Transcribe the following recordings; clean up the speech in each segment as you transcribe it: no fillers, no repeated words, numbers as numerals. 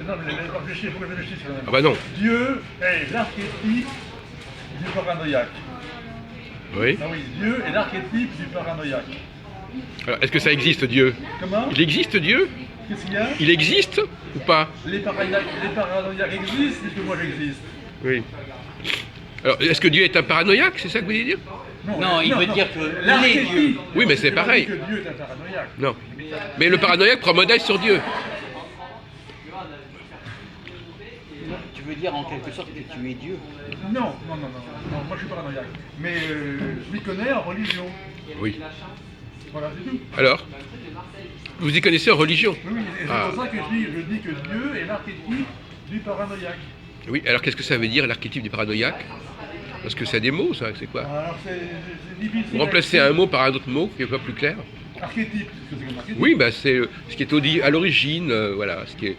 non, mais réfléchis, il faut que je réfléchisse quand même. Ah bah non. Dieu est l'archétype du paranoïaque. Oui. Ah oui, Dieu est l'archétype du paranoïaque. Alors, est-ce que ça existe, Dieu? Comment? Il existe, Dieu? Qu'est-ce qu'il y a? Il existe ou pas? Les paranoïaques existent puisque moi j'existe. Oui. Alors, est-ce que Dieu est un paranoïaque? C'est ça que vous voulez dire? Non, il veut dire que les l'archétype. dieux. Oui, mais c'est Je dis pas pareil. que Dieu est un paranoïaque. Non. Mais le paranoïaque prend modèle sur Dieu. Tu veux dire en quelque sorte que tu es Dieu? Non, moi je suis paranoïaque. Mais je m'y connais en religion. Oui. Voilà, c'est tout. Alors? Vous y connaissez en religion? Oui, et c'est Ah. pour ça que je dis que Dieu est l'archétype du paranoïaque. Oui, alors qu'est-ce que ça veut dire, l'archétype du paranoïaque? Parce que c'est des mots, ça, c'est quoi? Alors c'est difficile. Vous remplacez un mot par un autre mot, qui est pas plus clair? Archétype, qu'est-ce que c'est comme archétype? Oui, bah c'est ce qui est à l'origine, voilà, ce qui est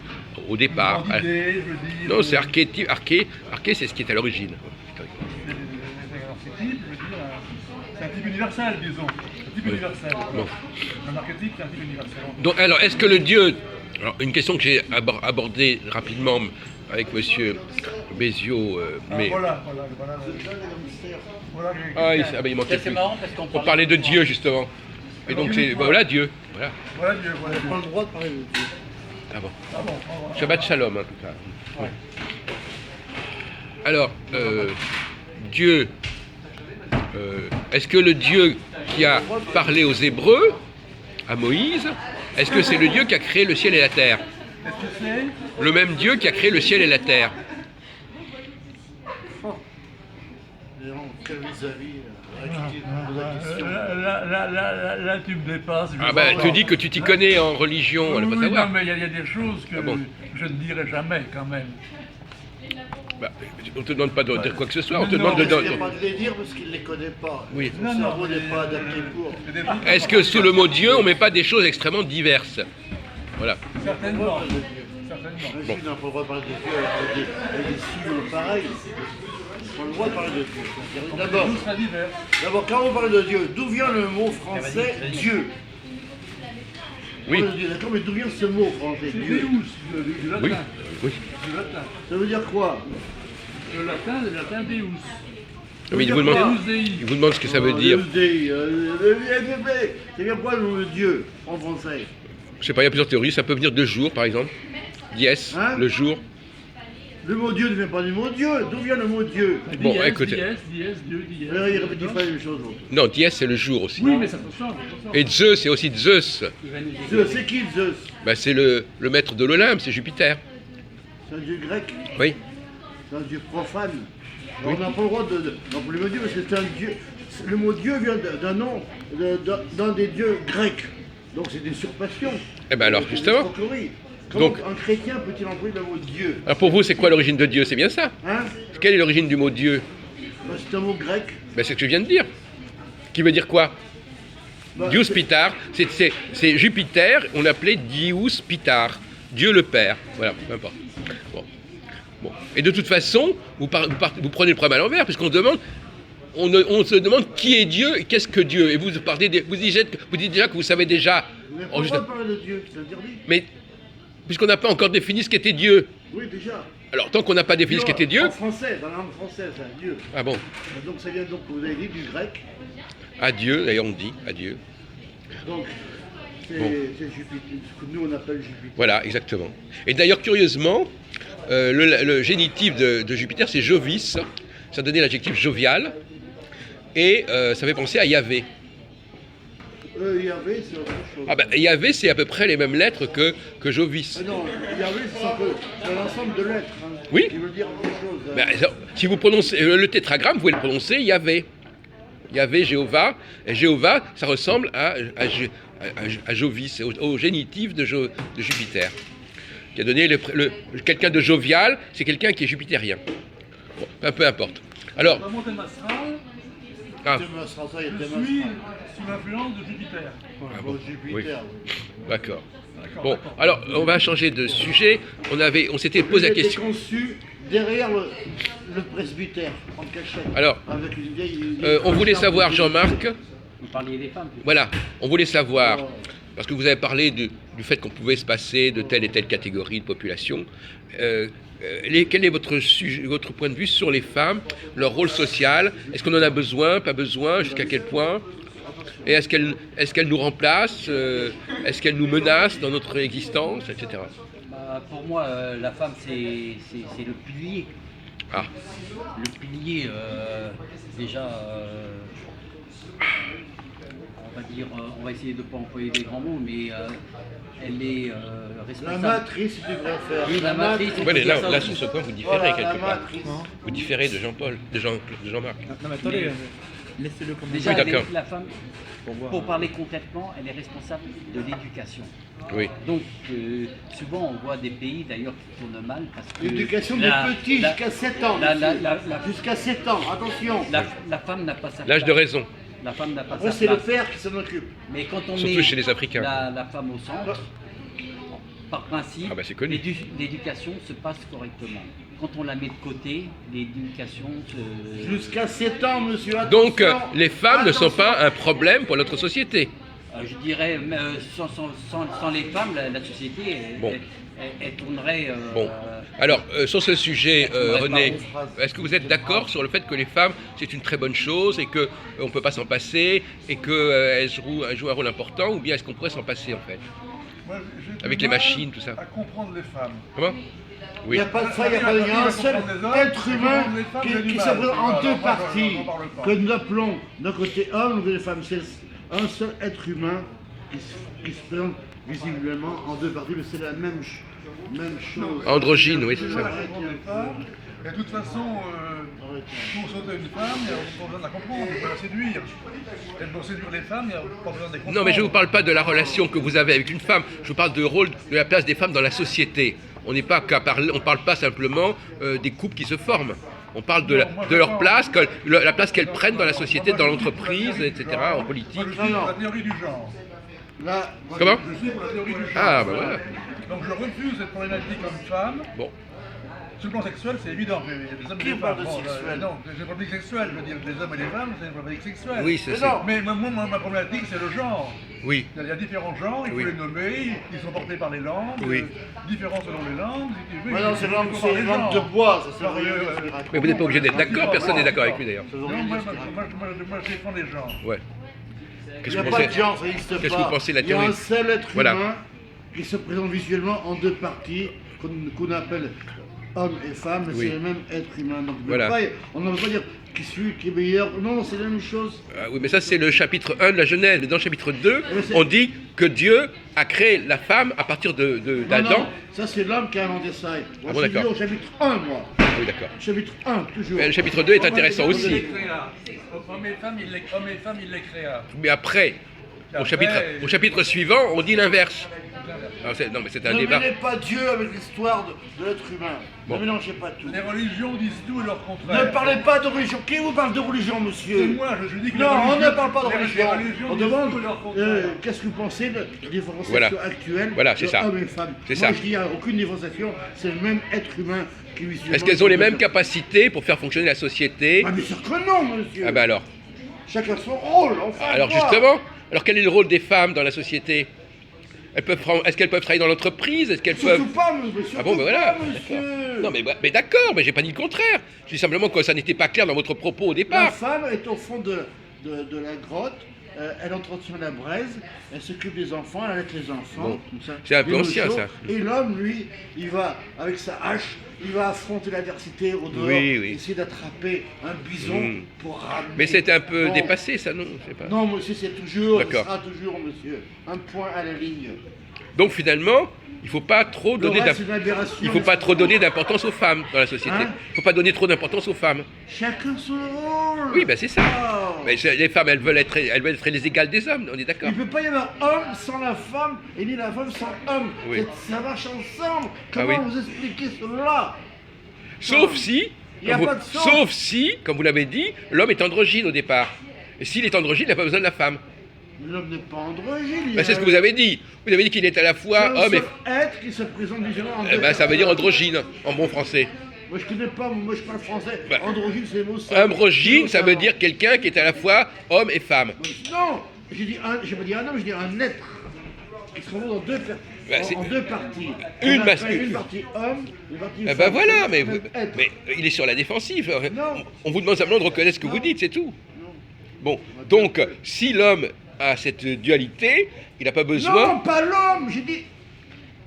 au départ. Une grande idée, je veux dire. Non, c'est archétype, arché, c'est ce qui est à l'origine. C'est un archétype, je veux dire, c'est un type universel, disons. Un type universel. Bon. Un archétype, c'est un type universel. Donc, alors, est-ce que le Dieu... Alors, une question que j'ai abordée rapidement avec monsieur Béziot, mais... Voilà. Ah, il manquait Ça, c'est plus. marrant parce qu'on On parlait de Dieu, justement. Et donc, c'est... Voilà Dieu. Voilà. Voilà Dieu, voilà Dieu. pas le droit de parler de Dieu. Ah bon. Ah bon, voilà. Shabbat Shalom, en tout cas. Ouais. Alors, Dieu... est-ce que le Dieu qui a parlé aux Hébreux, à Moïse, est-ce que c'est le Dieu qui a créé le ciel et la terre? Est-ce que c'est? Le même Dieu qui a créé le ciel et la terre? Quel vis-à-vis la question. Là, tu me dépasses. Ah ben, tu dis que tu t'y connais en religion, on ne Oui, pas savoir. non, mais il y a des choses que Ah bon. je ne dirai jamais, quand même. Bah, on ne te demande pas de dire quoi que ce soit, on te Non, demande de... Il n'y a pas de les dire parce qu'il ne les connaît pas. Oui. Son cerveau n'est pas adapté pour. Est-ce que sous le mot Dieu, on ne met pas des choses extrêmement diverses? Voilà. Certainement. Imagine, on n'a pas le droit de parler de Dieu avec des signaux pareils. On a le droit de parler de Dieu. D'abord, Tout sera divers. quand on parle de Dieu, d'où vient le mot français Dieu? Oui. On parle de Dieu, d'accord, mais d'où vient ce mot français C'est Dieu? Deus, du latin. Oui. Oui. Du latin. Ça veut dire quoi? Le latin Deus. Mais il vous demande, Deus Dei. il vous demande ce que ça veut dire. C'est bien quoi le mot Dieu en français? Je sais pas, il y a plusieurs théories. Ça peut venir de jour, par exemple. Dies, Hein? le jour. Le mot Dieu ne vient pas du mot Dieu. D'où vient le mot Dieu? Bon, Dies, écoutez. Dies, Dieu, Dies. Il répète pas la même chose. l'autre. Non, Dies, c'est le jour aussi. Oui, mais ça se ressemble. Et Zeus, c'est aussi Zeus. Il va nous Zeus, c'est qui Zeus? Bah, c'est le maître de l'Olympe, c'est Jupiter. C'est un dieu grec. Oui. C'est un dieu profane. Alors, on n'a pas le droit d'employer le mot Dieu parce que c'est un dieu. Le mot Dieu vient d'un nom, d'un des dieux grecs. Donc c'est des surpassions. Eh ben alors, C'est des justement. escroqueries. Comment Donc- un chrétien peut-il employer le mot Dieu? Alors pour vous, c'est quoi l'origine de Dieu? C'est bien ça? Hein? Quelle est l'origine du mot Dieu? Bah, c'est un mot grec. Ben, c'est ce que je viens de dire. Qui veut dire quoi? Bah, Dius c'est- Pitar, c'est Jupiter, on l'appelait Dius Pitar, Dieu le Père. Voilà, peu importe. Bon. Et de toute façon, vous prenez le problème à l'envers, puisqu'on demande, on se demande qui est Dieu et qu'est-ce que Dieu. Et vous dites déjà que vous savez déjà. Vous n'avez Oh, pas le juste- droit de parler de Dieu, c'est interdit. Mais puisqu'on n'a pas encore défini ce qu'était Dieu. Oui, déjà. Alors tant qu'on n'a pas défini ce qu'était Dieu, En français, dans la langue française, c'est un Dieu. ah bon, Donc ça vient donc, vous avez dit, du grec. adieu, d'ailleurs on dit adieu. Donc, c'est Bon. c'est Jupiter, ce que nous on appelle Jupiter. Voilà, exactement. Et d'ailleurs, curieusement, le génitif de Jupiter, c'est Jovis. Ça donnait l'adjectif jovial. Et ça fait penser à Yahvé. Yahvé, c'est autre chose. Ah ben, Yahvé, c'est à peu près les mêmes lettres que Jovis. Non, Yahvé, c'est un ensemble de lettres. Hein, Oui. Qui veut dire quelque chose. Hein. Ben, alors, si vous prononcez le tétragramme, vous pouvez le prononcer Yahvé. Yahvé, Jéhovah. Et Jéhovah, ça ressemble à Jovis, au génitif de Jupiter. Qui a donné quelqu'un de jovial, c'est quelqu'un qui est jupitérien. Bon, peu importe. Alors, Dans mon thème astral, ah, je suis sous l'influence de Jupiter. Ah bon, Jupiter. d'accord. D'accord, Bon, d'accord. alors on va changer de sujet. On s'était posé la Il a été question. conçu derrière le presbytère, en cachette. Alors, avec une vieille. On voulait savoir, Jean-Marc, Vous parliez des femmes. voilà, on voulait savoir, parce que vous avez parlé du fait qu'on pouvait se passer de telle et telle catégorie de population. Quel est votre point de vue sur les femmes, leur rôle social? Est-ce qu'on en a besoin, pas besoin, jusqu'à quel point? Et est-ce qu'elles nous remplacent? Est-ce qu'elles nous menacent dans notre existence, etc. Pour moi, la femme, c'est le pilier. Ah. Le pilier, déjà, on va dire, on va essayer de ne pas employer des grands mots, mais elle est La responsable. matrice, tu devrais faire. Oui, la matrice. Ouais, là, sur ce point, vous différez Voilà, quelque la part. matrice. Vous différez de Jean-Paul, de Jean-Marc. Non, mais attendez, laissez-le comme Déjà, Oui, d'accord. la femme, pour parler concrètement, elle est responsable de l'éducation. Oui. Donc, souvent, on voit des pays d'ailleurs qui tournent mal parce que. L'éducation des petits jusqu'à 7 ans. Jusqu'à 7 ans, attention. La femme n'a pas sa place. L'âge de raison, La femme n'a pas Après, sa c'est le place. père qui s'en occupe. Mais quand on surtout met chez les Africains. la femme au centre, par principe, Ah bah, c'est connu. l'éducation se passe correctement. Quand on la met de côté, l'éducation se... Jusqu'à 7 ans, monsieur. Donc, attention. les femmes ne sont Attention. pas un problème pour notre société. Je dirais, sans les femmes, la société, Bon. elle tournerait... Bon. Alors, sur ce sujet, Ouais, René, pardon, phrase. est-ce que vous êtes d'accord sur le fait que les femmes, c'est une très bonne chose et qu'on ne peut pas s'en passer et qu'elles jouent un rôle important, ou bien est-ce qu'on pourrait s'en passer en fait? Moi, j'ai du Avec les mal machines, tout ça. à comprendre les femmes. Comment? Il Oui. n'y a pas de ça, il n'y a pas de... Il y a un seul être humain qui se présente en deux parties, que nous appelons d'un côté homme, de femmes. C'est un seul être humain qui se présente visiblement en deux parties, mais c'est la même chose. Androgyne, oui, c'est Moi, ça. je comprends les femmes. Et de toute façon, pour sauter une femme, il n'y a pas besoin de la comprendre, il faut la séduire. Et pour séduire les femmes, il n'y a pas besoin de les comprendre. Non, mais je ne vous parle pas de la relation que vous avez avec une femme, je vous parle du rôle, de la place des femmes dans la société. On n'est pas qu'à parler, on parle pas simplement des couples qui se forment. On parle de leur place, la place qu'elles prennent dans la société, dans l'entreprise, etc., en politique. Moi, je suis pour la théorie du genre. Là, Comment? Je suis pour la théorie du genre. Ah, bah voilà. Donc je refuse cette problématique homme-femme. Bon. Sur le plan sexuel, c'est évident. Il y a des hommes et Qui des parle femmes. de sexuel? Non, c'est une problématique sexuelle. Je veux dire, les hommes et les femmes, c'est une problématique sexuelle. Oui, c'est Mais ça. non. Mais moi, ma problématique, c'est le genre. Oui. Il y a différents genres, il faut Oui. les nommer, ils sont portés par les langues, Oui. différents selon les langues. Si tu veux, Mais non, il c'est faut langue, par c'est les langue de genres. bois, ça sert à Par, rien. Mais vous n'êtes pas obligé d'être d'accord, personne n'est d'accord avec lui d'ailleurs. Non, moi, je défends les genres. Ouais. Il Qu'est-ce n'y a que vous pas de pensez? genre, ça n'existe pas. Qu'est-ce que vous pensez de la Il y a théorie? un seul être Voilà. humain qui se présente visuellement en deux parties, qu'on appelle homme et femme, mais Oui. c'est le même être humain. Donc, Voilà. on ne veut pas dire qui suit, qui est meilleur. Non, c'est la même chose. Ah oui, mais ça c'est le chapitre 1 de la Genèse. Mais dans le chapitre 2, Mais c'est- on dit que Dieu a créé la femme à partir Non, d'Adam. non, ça c'est l'homme qui a inventé ça. Moi, Ah bon, je suis d'accord. au chapitre 1, moi. Ah oui, d'accord. Chapitre 1, toujours. Mais le chapitre 2 est intéressant aussi. Hommes et femmes, il les créa. Mais après, au chapitre suivant, on dit l'inverse. Alors, non, mais c'est un Ne débat. mêlez pas Dieu avec l'histoire de l'être humain. Bon. Ne mélangez pas tout. Les religions disent tout et leur contraire. Ne parlez pas de religion. Qui vous parle de religion, C'est monsieur? moi, je dis que Non, les on religions- ne parle pas de les religion. religions On disent demande tout et leur contraire. qu'est-ce que vous pensez de la différenciation Voilà. actuelle Voilà, c'est de ça. hommes et femmes. C'est Moi, ça. je dis qu'il n'y a aucune différenciation. C'est le même être humain qui visuellement... Est-ce qu'elles ont les mêmes capacités pour faire fonctionner la société? Ah, bien sûr que non, monsieur. Ah ben alors. Chacun son rôle, enfin. Alors quoi. justement, alors quel est le rôle des femmes dans la société? Est-ce qu'elles peuvent travailler dans l'entreprise? Est-ce qu'elles peuvent... Surtout pas, monsieur. Ah bon, ben voilà. Pas, monsieur. Non mais d'accord, mais j'ai pas dit le contraire. Je dis simplement que ça n'était pas clair dans votre propos au La départ. femme est au fond de la grotte. Elle entretient la braise, elle s'occupe des enfants, elle allait les enfants. Bon. Comme ça, C'est un peu des ancien, notions. ça. Et l'homme, lui, il va avec sa hache, il va affronter l'adversité au dehors, Oui, oui. essayer d'attraper un bison Mm. pour ramener. Mais c'est un peu Non. dépassé ça, non? Je sais pas. Non, monsieur, c'est toujours, D'accord. ce sera toujours, monsieur, un point à la ligne. Donc finalement, il faut pas trop Le donner reste, c'est une aberration. il faut pas trop donner d'importance aux femmes dans la société. Hein? Il faut pas donner trop d'importance aux femmes. Chacun son rôle. Oui, ben c'est ça. Oh. Mais les femmes, elles veulent être les égales des hommes, on est d'accord. Il ne peut pas y avoir homme sans la femme et ni la femme sans homme. Oui. Ça marche ensemble. Comment oui. vous expliquez cela? Sauf si, Il y a comme pas vous- de sauf. sauf si, comme vous l'avez dit, l'homme est androgyne au départ. Et s'il est androgyne, il n'a pas besoin de la femme. L'homme n'est pas androgyne. Ben, c'est ce que vous avez dit. Vous avez dit qu'il est à la fois C'est un homme et... seul être qui se présente visuellement en Eh deux ben, ça veut dire personnes. androgyne, en bon français. Moi je connais pas, moi je parle français. Ben, Androgyne c'est le mot ça. Androgyne, ça veut dire quelqu'un qui est à la fois homme et femme. Non, j'ai pas dit un homme, j'ai dit un être. Ils sont dans deux personnes. Bah, c'est- en deux parties. Une On masse- appelle une partie homme, une partie Eh femme. ben voilà, C'est mais, le même être. mais il est sur la défensive. Non. On vous demande simplement de reconnaître ce que vous Non. dites, c'est tout. Non. Bon, donc, si l'homme a cette dualité, il n'a pas besoin. Non, pas l'homme, j'ai dit.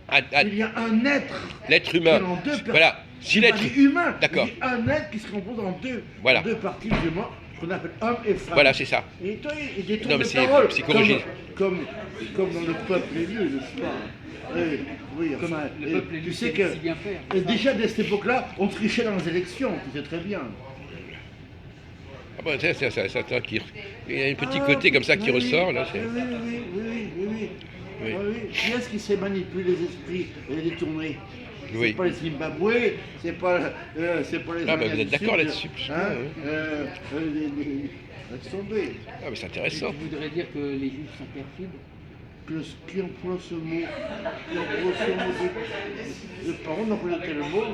à Il y a un être. l'être qui est humain. en deux parties. Voilà. Si J'ai pas l'être. dit humain. D'accord. J'ai dit un être qui se compose en deux. Voilà. En deux parties, justement, qu'on appelle homme et femme. Voilà, c'est ça. Et toi, il détourne Non, mais les c'est paroles. psychologie. Comme dans le peuple élu, n'est-ce pas? Oui, enfin, Le peuple élu tu sais sait que si bien faire. déjà dès cette époque-là, on trichait dans les élections, tu sais très bien. Ah bon, il y a un petit côté comme ça qui ressort, là. Oui, oui, oui, oui, oui. Oui. Oui. Qui est-ce qui sait manipuler les esprits et les détourner? Oui. C'est pas les Zimbabwe, c'est pas les Ah, bah, Indiens vous êtes du d'accord Sud, là-dessus, hein, laisse tomber. Ah, mais c'est intéressant. Je voudrais dire que les juifs sont perfides. Qui emploie ce mot? Qui emploie ce mot? Les parents n'emploient quel mot?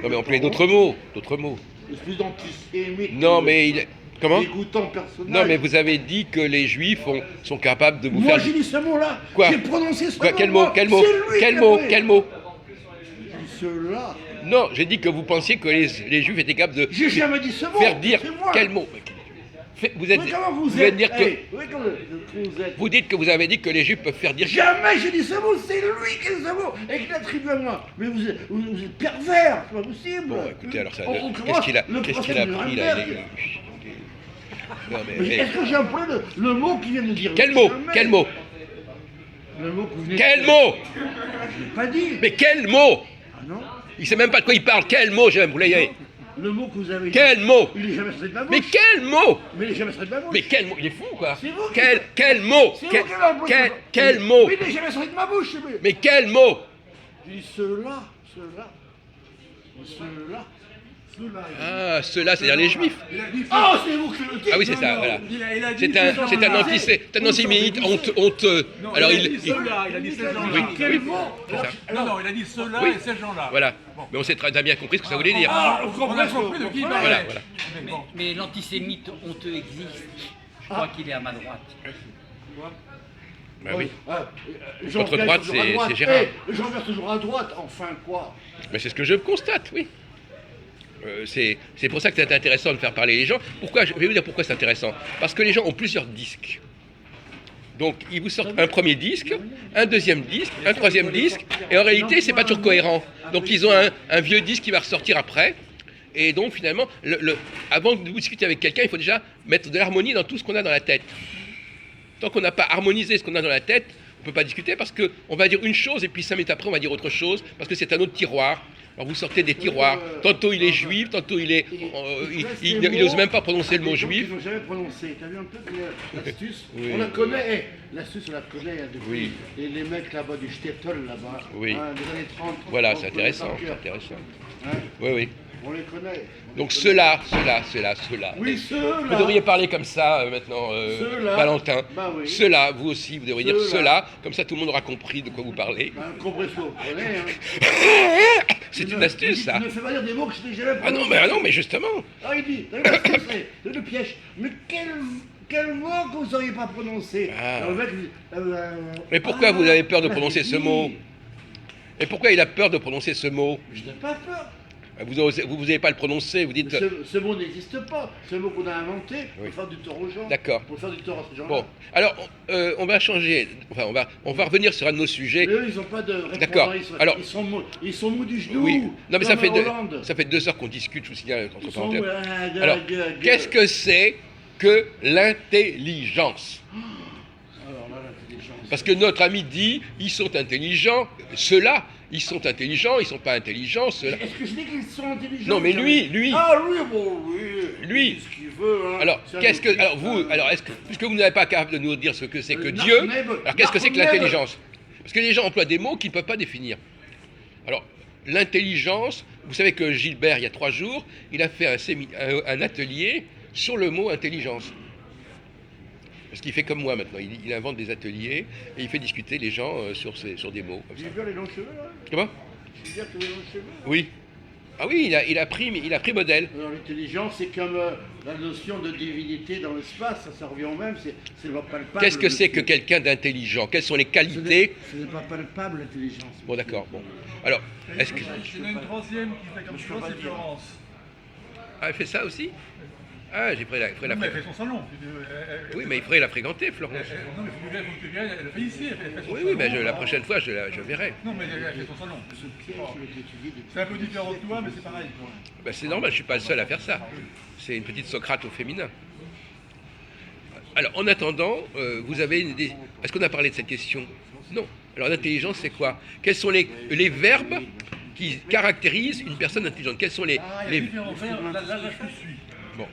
Non, mais on employait d'autres mots. D'autres mots. C'est plus antisémite. Non, mais il. Comment? Dégoûtant personnage. Non, mais vous avez dit que les juifs sont capables de vous Moi faire. j'ai dit ce mot-là. Quoi? J'ai prononcé ce Quoi? mot. Quel mot? moi. Quel mot? C'est lui Quel qui a mot? fait. Quel mot? J'ai dit cela. Non, j'ai dit que vous pensiez que les juifs étaient capables de J'ai jamais dit ce mot. faire dire C'est moi. quel mot. Vous êtes. Mais comment vous allez êtes? dire que. Oui, comment vous êtes? Vous dites que vous avez dit que les juifs peuvent faire dire. Jamais j'ai dit ce mot, c'est lui qui a dit ce mot et qui l'attribue à moi. Mais vous êtes pervers, c'est pas possible. Bon, écoutez, alors ça. On Qu'est-ce commence qu'il a, le qu'est-ce qu'il procès a de pris là? Nuremberg. Non, Mais mais. est-ce que j'ai employé le mot qui vient de dire? Quel mot? Jamais. Quel mot? Le mot que vous venez Quel de mot? Je l'ai pas dit. Mais quel mot? Ah non? Il sait même pas de quoi il parle. Quel mot, j'aime, vous l'ayez? Le mot que vous avez dit. Quel mot? Il est jamais sorti de ma bouche. Mais quel mot? Mais il est jamais sorti de ma bouche. Mais quel mot? Il est fou, quoi. C'est vous qui- Quel mot? C'est Quel, vous qui avez employé quel, ce mot. quel mot? Mais il est jamais sorti de ma bouche. Mais quel mot? J'ai dit cela. Ah, ceux-là, c'est-à-dire les juifs. Il a dit Oh, c'est vous qui le dites. Ah oui, c'est ça, non, voilà. il a dit C'est un antisémite honteux. Non, Alors, il a dit ceux-là, il a dit ces gens-là. Oui, Quel oui, mot? c'est ça. Non, il a dit ceux-là Oui. et ces gens-là. Voilà. Bon. Mais on s'est très bien compris ce que ça voulait dire. Ah, on a compris de qui il parlait. Voilà, voilà. Mais bon. Mais l'antisémite honteux existe. Je crois qu'il est à ma droite. Bah oui. Jean Votre Pierre droite, est toujours à c'est droite. Gérard. Jean-Pierre toujours à droite, enfin quoi? Mais c'est ce que je constate, oui. C'est pour ça que c'est intéressant de faire parler les gens. Pourquoi? Je vais vous dire pourquoi c'est intéressant. Parce que les gens ont plusieurs disques. Donc, ils vous sortent un premier disque, un deuxième disque, un troisième disque, et en réalité, c'est pas toujours cohérent. Donc, ils ont un vieux disque qui va ressortir après. Et donc, finalement, avant de vous discuter avec quelqu'un, il faut déjà mettre de l'harmonie dans tout ce qu'on a dans la tête. Tant qu'on n'a pas harmonisé ce qu'on a dans la tête, on ne peut pas discuter parce qu'on va dire une chose et puis 5 minutes après, on va dire autre chose parce que c'est un autre tiroir. Alors vous sortez des tiroirs. Tantôt il est juif, tantôt il est. Il n'ose même pas prononcer le mot juif. Ils n'ont jamais prononcé. T'as vu un peu l'astuce? Oui. On la connaît. L'astuce, on la connaît depuis Oui. les mecs là-bas du Stettel là-bas. Oui. Hein, des années 30. Voilà, on c'est connaît intéressant. par C'est cœur. intéressant. Hein, Oui, oui. on les connaît. Donc ceux-là. Oui, ceux-là. Vous devriez parler comme ça maintenant, Ceux-là. Valentin. Bah oui. Ceux-là, vous aussi, vous devriez dire Ceux-là. ceux-là, comme ça tout le monde aura compris de quoi vous parlez. Ben, comprenez ce que vous prenez. Hein. C'est une astuce, ça. Ne fais pas dire des mots que je n'ai jamais Ah non, prononcés. mais justement. Ah, il dit, l'astuce, c'est le piège. Mais quel mot que vous n'auriez pas prononcé? Ah. Alors, le mec, Mais pourquoi vous avez peur de prononcer ce mot? Et pourquoi il a peur de prononcer ce mot? Je n'ai pas peur. Vous n'osez pas le prononcer, vous dites. Ce mot n'existe pas. C'est un mot qu'on a inventé pour Oui. faire du tort aux gens. D'accord. Pour faire du tort à ces gens-là. Bon, alors on va changer, enfin on va revenir sur un de nos sujets. Mais eux, ils n'ont pas de répondant. D'accord. Alors- Ils sont mous du genou. Oui, non mais ça comme fait, Hollande. ça fait 2 heures qu'on discute, je vous signale, entre Ils sont mous. parenthèses. Alors, qu'est-ce que c'est que l'intelligence? Alors là, l'intelligence. Parce que notre ami dit, ils sont intelligents, ceux-là, ils sont intelligents, ils sont pas intelligents, ceux-là. Est-ce que je dis qu'ils sont intelligents? Non, mais lui. Ah, lui, bon, oui. Lui. Il dit ce qu'il veut. Hein. Alors, C'est un qu'est-ce que, étudiant. alors vous, alors est-ce que, puisque vous n'avez pas capable de nous dire ce que c'est que Narneb, Dieu, alors qu'est-ce que c'est que Narneb. l'intelligence? Parce que les gens emploient des mots qu'ils ne peuvent pas définir. Alors, l'intelligence, vous savez que Gilbert, il y a 3 jours, il a fait un atelier sur le mot intelligence. Parce qu'il fait comme moi maintenant, il invente des ateliers et il fait discuter les gens sur des mots. Comme ça. Gilbert, les longs cheveux, là? Comment? Gilbert, qui a les longs cheveux? Oui. Ah oui, il a pris modèle. Alors l'intelligence, c'est comme la notion de divinité dans l'espace, ça revient au même, c'est pas palpable. Qu'est-ce que c'est que quelqu'un d'intelligent? Quelles sont les qualités? Ce n'est pas palpable l'intelligence. Bon, d'accord. Bon. Alors, est-ce que... Il y en a une troisième qui fait comme ça, c'est Florence. Ah, elle fait ça aussi? Ah, j'ai pris la... Non, mais elle fait son salon. Oui, mais il faudrait la fréquenter, Florence. Non, mais faut que tu viennes, elle le fait ici, elle fait son Oui, salon. oui, mais la prochaine fois, je verrai. Non, mais elle fait son salon. Ce piège qui est étudié depuis... C'est un peu différent de toi, mais c'est pareil. Ben, c'est normal, je ne suis pas le seul à faire ça. C'est une petite Socrate au féminin. Alors, en attendant, vous avez une idée... Est-ce qu'on a parlé de cette question? Non. Alors, l'intelligence, c'est quoi? Quels sont les verbes qui caractérisent une personne intelligente? Quels sont les... Ah, il y a différents verbes. Là, je te suis. Bon.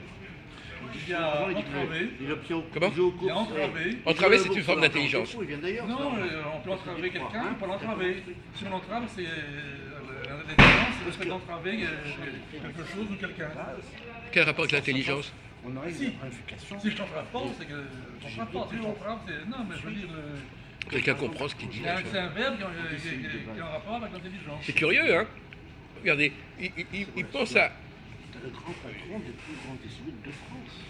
Il y a entraver. Comment? Il y a entraver. Entraver, c'est une forme d'intelligence. Il vient d'ailleurs. Non, on peut entraver quelqu'un, on peut l'entraver. Si on l'entrave, c'est l'intelligence, c'est le fait d'entraver quelque chose ou quelqu'un. Quel rapport avec l'intelligence? On aurait Si. une ramification. Si je t'entrave pas, c'est que je t'entrave pas. Si je t'entrave, c'est... Non, mais je veux dire... Quelqu'un comprend ce qu'il dit. C'est un verbe qui est en rapport avec l'intelligence. C'est curieux, hein? Regardez, il pense à... C'est le grand patron des plus grands jésuites de France.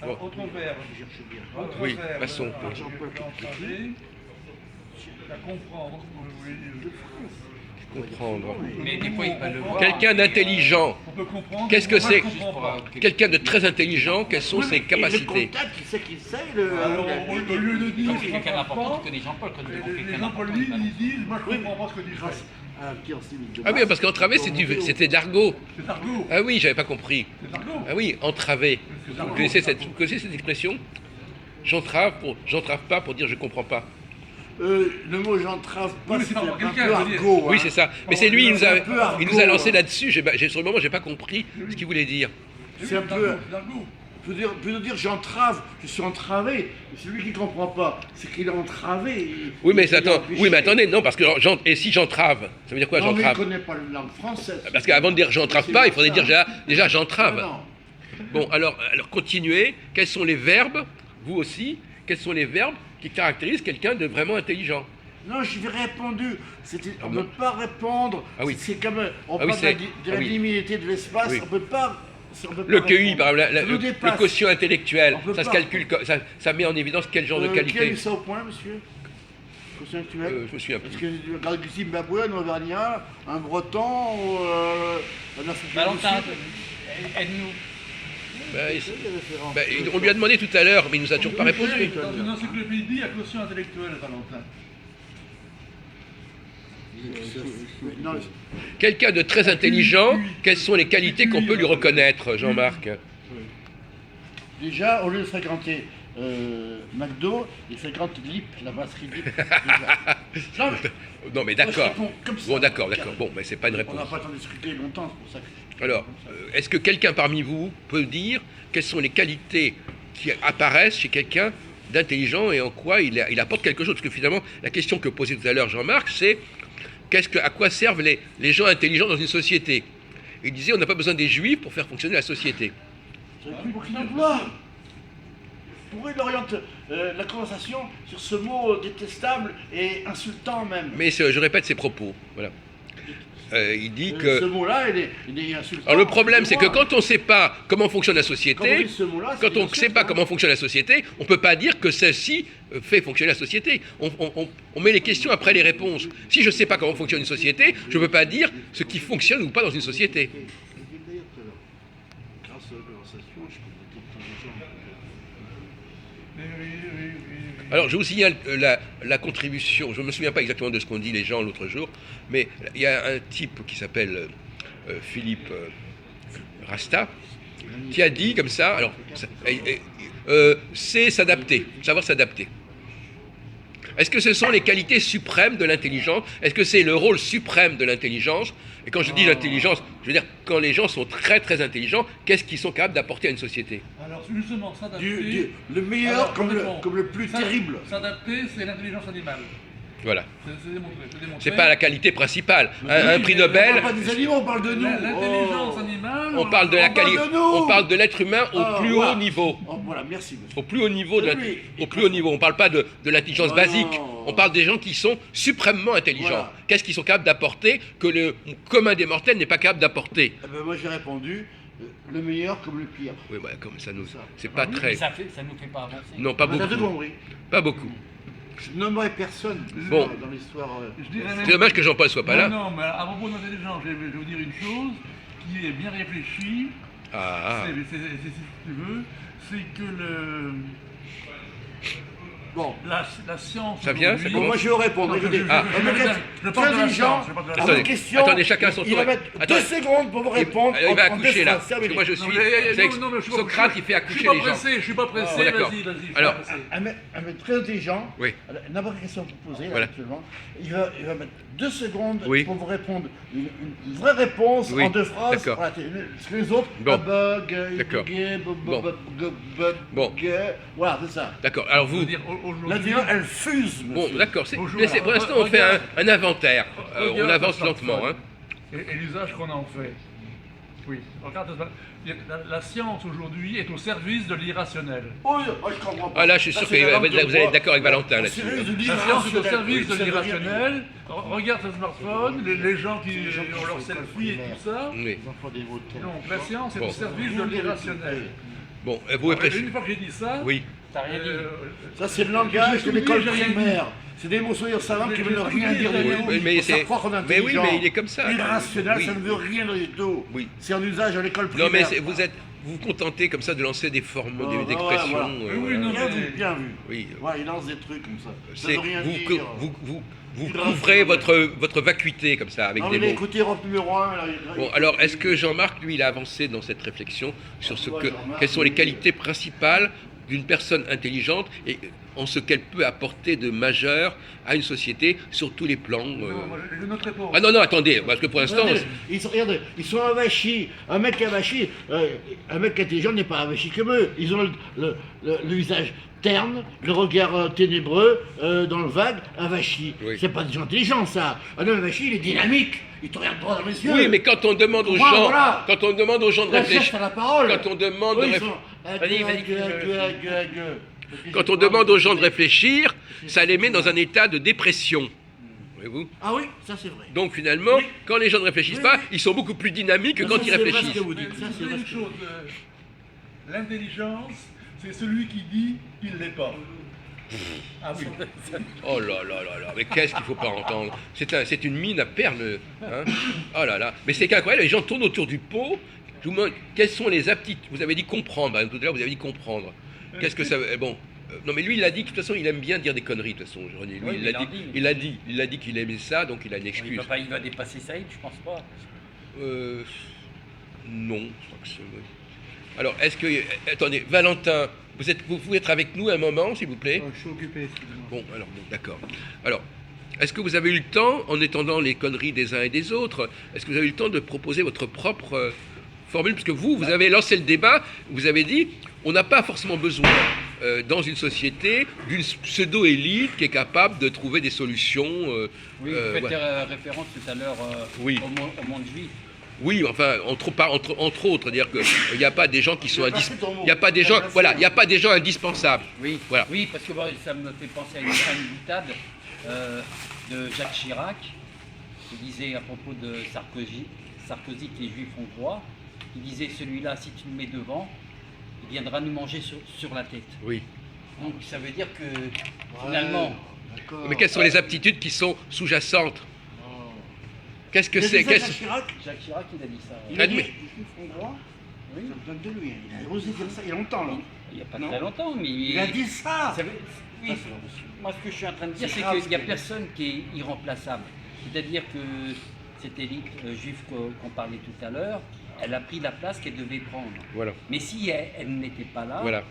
Alors, autre verbe. Je cherche bien. Autre Oui, verbe. passons. Entraver, à comprendre. Comprendre. Mais des fois, il va le voir. Quelqu'un d'intelligent. On peut comprendre. Qu'est-ce que on c'est? comprend pas. Quelqu'un de très intelligent, quelles sont ses Et le capacités? contact, il sait, Alors, au lieu de dire... Quand c'est je quelqu'un comprends d'important, pas, tu connais Jean-Paul. Quand tu vois les quelqu'un gens d'important, polis, il va le- ils disent, moi je comprends pas ce que dit grâce à un petit enseignement de Ah oui, base. parce qu'entraver, c'était de l'argot. C'est argot. Ah oui, j'avais pas compris. C'est argot. Ah oui, entraver. Vous connaissez cette expression? J'entrave pas pour dire je comprends pas. Le mot j'entrave pas, Oui, mais c'est c'est un pas peu quelqu'un, je veux dire. argot. Oui, hein. c'est ça. Mais c'est lui, il nous un peu a lancé argot, là-dessus. Sur le moment, j'ai pas compris ce qu'il voulait dire. C'est un peu... C'est argot. Peut dire j'entrave, je suis entravé. Mais c'est lui qui ne comprend pas, c'est qu'il est entravé. Oui, mais il est attends. empêché. Oui, mais attendez, non, parce que et si j'entrave, ça veut dire quoi Non, mais il ne j'entrave? connaît pas la langue française. Parce qu'avant de dire j'entrave pas, il faudrait dire déjà j'entrave. Non, non. Bon, alors continuez. Quels sont les verbes, vous aussi, quels sont les verbes qui caractérisent quelqu'un de vraiment intelligent? Non, j'y ai répondu. On ne bon. peut pas répondre. Ah oui. C'est comme on Ah oui, parle de la ah oui. divinité de l'espace. Oui. On peut pas. On peut Le pas QI, répondre. par exemple, Ça nous le dépasse. quotient intellectuel, On peut ça se pas. calcule, ça met en évidence quel genre de Qui a qualité. mis ça au point, monsieur? Quotient actuel. Je me souviens plus. Est-ce que tu regardes du Zimbabwe, un Auvergnat, un Breton ou un Africain du Valentin, Sud? aide-nous. Ben, C'est ça, les références. on lui a demandé tout à l'heure, mais il nous a toujours pas répondu. Dans une encyclopédie, il y a quotient intellectuel, Valentin. Non, Quelqu'un de très intelligent, quelles sont les qualités qu'on peut lui reconnaître, Jean-Marc? déjà, au lieu de fréquenter McDo, il fréquente LIP, la brasserie LIP. Déjà. Non, mais Non, mais moi, je d'accord. réponds comme ça. Bon, d'accord. Bon, mais c'est pas une On réponse. n'a pas le temps de discuter longtemps, c'est pour ça que... Alors, est-ce que quelqu'un parmi vous peut dire quelles sont les qualités qui apparaissent chez quelqu'un d'intelligent et en quoi il apporte quelque chose? Parce que finalement, la question que posait tout à l'heure Jean-Marc, c'est à quoi servent les gens intelligents dans une société? Il disait on n'a pas besoin des juifs pour faire fonctionner la société. C'est un truc qui emploie. Pourquoi il oriente la conversation sur ce mot détestable et insultant même? Mais je répète ses propos. Voilà. Il dit Ce que... mot-là, il est insultant. Alors le problème, c'est que Excusez-moi. quand on ne sait pas comment fonctionne la Quand on société, dit ce mot-là, quand c'est on ne sait pas insultant. comment fonctionne la société, on ne peut pas dire que celle-ci fait fonctionner la société. On met les questions après les réponses. Si je ne sais pas comment fonctionne une société, je ne peux pas dire ce qui fonctionne ou pas dans une société. D'ailleurs, tout à l'heure, grâce à la conversation, je peux des gens. Oui. Alors je vous signale la contribution, je ne me souviens pas exactement de ce qu'ont dit les gens l'autre jour, mais il y a un type qui s'appelle Philippe Rasta, qui a dit comme ça, alors c'est s'adapter, savoir s'adapter. Est-ce que ce sont les qualités suprêmes de l'intelligence? Est-ce que c'est le rôle suprême de l'intelligence? Et quand je dis l'intelligence, je veux dire, quand les gens sont très très intelligents, qu'est-ce qu'ils sont capables d'apporter à une société? Alors, justement, s'adapter... Le meilleur Alors, comme le plus terrible. S'adapter, c'est l'intelligence animale. Voilà. C'est démontré. C'est pas la qualité principale. Un prix On Nobel... parle pas des animaux, on parle de nous. L'intelligence Oh. animale, on parle de la qualité, de nous. on parle de l'être humain au plus haut Voilà. niveau. Oh, voilà, merci, monsieur. Au plus haut niveau, Oui, oui. au plus haut niveau. On ne parle pas de l'intelligence Non, basique. non. On parle des gens qui sont suprêmement intelligents. Voilà. Qu'est-ce qu'ils sont capables d'apporter que le commun des mortels n'est pas capable d'apporter? Eh ben, moi, j'ai répondu, le meilleur comme le pire. Oui, bah, comme ça nous, Ça. c'est pas Oui, très. mais ça nous fait pas avancer. Non, pas T'as tout beaucoup. compris. Pas beaucoup. Je nommerai personne Bon. dans l'histoire. Je dirais C'est même- dommage que Jean-Paul soit pas là. Non, mais à propos de l'intelligence, je vais vous dire une chose qui est bien réfléchie, Ah, si tu veux, c'est que Bon. la science. Ça vient, ça aujourd'hui- Bon, moi, je vais répondre. Non, Écoutez, Ah. je parle de la très intelligent. science, je parle de la À Attendez, vos questions, attendez, chacun son il tour. va mettre Attendez. 2 secondes pour vous répondre. il va en deux accoucher là. phrases, Parce que moi je suis. Non, mais je suis pas- Socrate, il fait Je accoucher suis pas les gens. pressé, je suis pas pressé, Ah, d'accord. vas-y, je suis Alors, pas pressé. Un mec très intelligent, Oui. n'importe quelle question que vous posez là, Voilà. actuellement, il va mettre 2 secondes Oui. pour vous répondre une vraie réponse Oui, en 2 phrases. d'accord. Voilà, parce que les autres, Bon. un bug, D'accord. Bon. bon. Voilà, c'est ça. D'accord. Alors Je veux vous. dire, aujourd'hui, L'intelligence, elle fuse, Bon, monsieur. d'accord. Bonjour. Pour l'instant, on fait un inventaire. On regarde avance le lentement. smartphone Hein. et l'usage qu'on en fait. Oui, regarde, la science aujourd'hui est au service de l'irrationnel. Oui, je comprends pas. Ah là, je suis Ça, sûr c'est que la langue vous de allez être bois. d'accord avec Valentin Au là-dessus. service de La science est au l'irrationnel. service Oui, de ça veut dire rien dire. l'irrationnel. Regarde ce smartphone, les gens qui gens qui ont leur font selfie école et tout ça. Oui. Les enfants des mots. Donc la science est Bon. au service de l'irrationnel. Bon, vous pouvez préciser. Une fois que j'ai dit ça, Oui. T'as rien dit. Ça, c'est le langage J'ai de l'école tout dit, j'ai rien primaire. C'est des mots soyons savants qui J'ai veulent tout rien dit, dire j'ai du rien tout. dit. Mais Ça c'est. croit qu'on est Mais oui, intelligent. mais il est comme ça. Irrationnel, Oui. ça ne veut rien dire du tout. Oui. C'est en usage à l'école Non, primaire. mais vous vous contentez comme ça de lancer des formes, Oh, des expressions. voilà. Oui, voilà. non, Bien mais- vu, bien vu. Oui. Ouais, il lance des trucs comme ça. Ça C'est- veut rien vous, dire. vous Il couvrez reste- votre vacuité comme ça avec Non, des mais mots. écoutez, Europe numéro 1. Bon, alors est-ce que Jean-Marc, lui, il a avancé dans cette réflexion sur ce Ouais, que, Jean-Marc, quelles sont les oui. qualités principales d'une personne intelligente et en ce qu'elle peut apporter de majeur à une société sur tous les plans non, moi, je noterai pas. Ah non, attendez, parce que pour l'instant, Regardez, ils sont avachis. Un mec avachi, un mec intelligent n'est pas avachi comme eux. Ils ont le visage terne, le regard ténébreux, dans le vague, avachi. Oui. C'est pas des gens intelligents, ça. Un homme avachi, il est dynamique. Il te regarde droit dans les yeux. oui, mais quand on demande aux Voilà, gens, voilà. quand on demande aux gens de La chef réfléchir, a la parole. quand on demande de Oui, ils réfléchir, sont- Vas-y, quand on demande aux gens de réfléchir, ça les met dans un état de dépression. Voyez-vous? Ah oui, ça c'est vrai. Donc finalement, Oui. quand les gens ne réfléchissent Oui, pas, oui. ils sont beaucoup plus dynamiques que Ça, quand c'est ils vrai réfléchissent. ce que vous Mais dites. je Ça, vous c'est dis vrai une ce que- chose, l'intelligence, c'est celui qui dit qu'il ne l'est pas. Ah oui. Oh là là là là, mais qu'est-ce qu'il faut pas entendre? C'est une mine à perles. Hein, oh là là, mais c'est incroyable, les gens tournent autour du pot. Je vous demande, quelles sont les aptitudes? Vous avez dit comprendre, hein, tout à l'heure vous avez dit comprendre. Qu'est-ce que ça veut... Bon, non mais lui il a dit que de toute façon il aime bien dire des conneries de toute façon, René. Lui, Oui, il mais l'a dit, il en dit. il a dit qu'il aimait ça, donc il a une Il excuse. va dépasser Saïd, je pense pas. Non, je crois que c'est... Alors, est-ce que... Attendez, Valentin, vous pouvez être avec nous un moment, s'il vous plaît? Je suis occupé, excusez-moi. Bon, alors, bon, d'accord. Alors, est-ce que vous avez eu le temps, en étendant les conneries des uns et des autres, est-ce que vous avez eu le temps de proposer votre propre formule? Parce que vous avez lancé le débat, vous avez dit, on n'a pas forcément besoin, dans une société, d'une pseudo-élite qui est capable de trouver des solutions. Oui, vous faites ouais. référence tout à l'heure Oui. au monde juif. Oui, enfin, entre autres, dire qu'il n'y a pas des gens qui sont Il a placé ton mot. il n'y a pas des gens, Il a voilà, placé. il n'y a pas des gens indispensables. Oui, Voilà. oui, parce que bon, ça me fait penser à une boutade de Jacques Chirac, qui disait à propos de Sarkozy qui est juif hongrois, il disait celui-là, si tu le mets devant, il viendra nous manger sur la tête. Oui. Donc ça veut dire que finalement, D'accord. Mais quelles sont les aptitudes qui sont sous-jacentes? Qu'est-ce que Il a c'est dit ça, qu'est-ce- Jacques Chirac. Jacques Chirac il a dit ça. Il a dit, Admis. juif hongrois, Oui, ça me donne de lui. Il a osé dire ça il y a longtemps, là. il n'y a pas Non. très longtemps, mais Il a dit ça. ça veut- oui, Ça, c'est pas possible. moi ce que je suis en train de dire, C'est c'est grave, qu'il n'y a ce que- personne qui est irremplaçable. C'est-à-dire que cette élite juive qu'on parlait tout à l'heure, elle a pris la place qu'elle devait prendre. Voilà, Mais si elle n'était pas là, voilà.